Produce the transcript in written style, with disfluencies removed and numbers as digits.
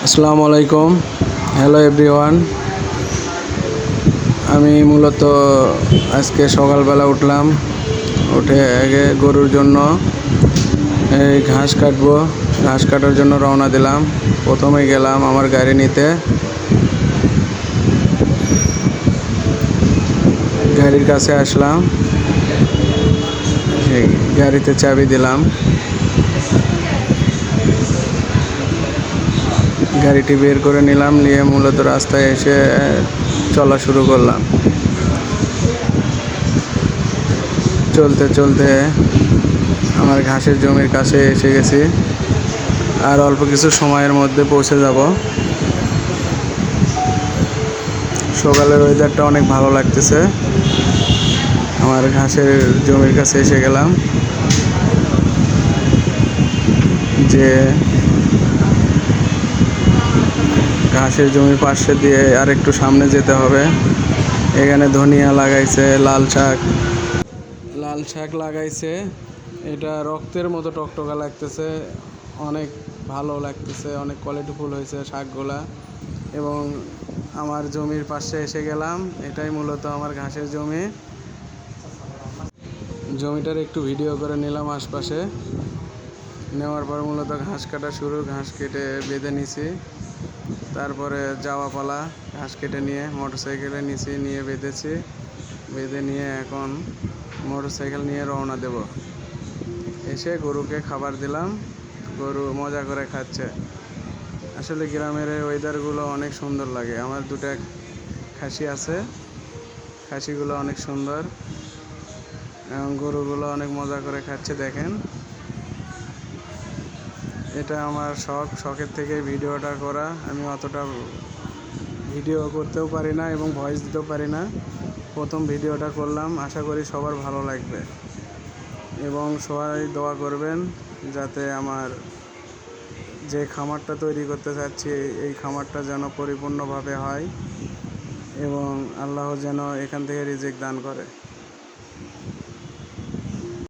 আসসালামু আলাইকুম। Hello everyone. আমি মূলত আজকে সকালবেলা উঠলাম, উঠে আগে গরুর জন্য এই ঘাস কাটবো। ঘাস কাটার জন্য রওনা দিলাম। প্রথমে গেলাম আমার গাড়ি নিতে, গাড়ির কাছে আসলাম, গাড়িতে চাবি দিলাম, গাড়িটি বের করে নিলাম, নিয়ে মূলত রাস্তায় এসে চলা শুরু করলাম। চলতে চলতে আমার ঘাসের জমির কাছে এসে গেছি। আর অল্প কিছু সময়ের মধ্যে পৌঁছে যাব। সকালের ওয়েদারটা অনেক ভালো লাগতেছে। আমার ঘাসের জমির কাছে এসে গেলাম, যে ঘাসের জমির পাশে দিয়ে আর একটু সামনে যেতে হবে। এখানে ধনিয়া লাগাইছে, লাল শাক লাগাইছে। এটা রক্তের মতো টকটকা লাগতেছে, অনেক ভালো লাগতেছে, অনেক কোয়ালিটিফুল হয়েছে শাকগুলা। এবং আমার জমির পাশে এসে গেলাম। এটাই মূলত আমার ঘাসের জমিটার একটু ভিডিও করে নিলাম আশপাশে। নেওয়ার পর মূলত ঘাস কাটা শুরু। ঘাস কেটে বেঁধে নিছি, তারপরে যাওয়া পালা। ঘাস কেটে নিয়ে মোটরসাইকেলে নিচে নিয়ে বেঁধে নিয়ে এখন মোটরসাইকেল নিয়ে রওনা দেব। এসে গরুকে খাবার দিলাম, গরু মজা করে খাচ্ছে। আসলে গ্রামের ওয়েদারগুলো অনেক সুন্দর লাগে। আমার দুটো খাসি আছে, খাসিগুলো অনেক সুন্দর এবং গরুগুলো অনেক মজা করে খাচ্ছে। দেখেন, এটা আমার শখের থেকে ভিডিওটা করা। আমি অতটা ভিডিও করতেও পারি না এবং ভয়েস দিতেও পারি না। প্রথম ভিডিওটা করলাম, আশা করি সবার ভালো লাগবে এবং সবাই দোয়া করবেন যাতে আমার যে খামারটা তৈরি করতে চাচ্ছি এই খামারটা যেন পরিপূর্ণভাবে হয় এবং আল্লাহ যেন এখান থেকে রিজিক দান করে।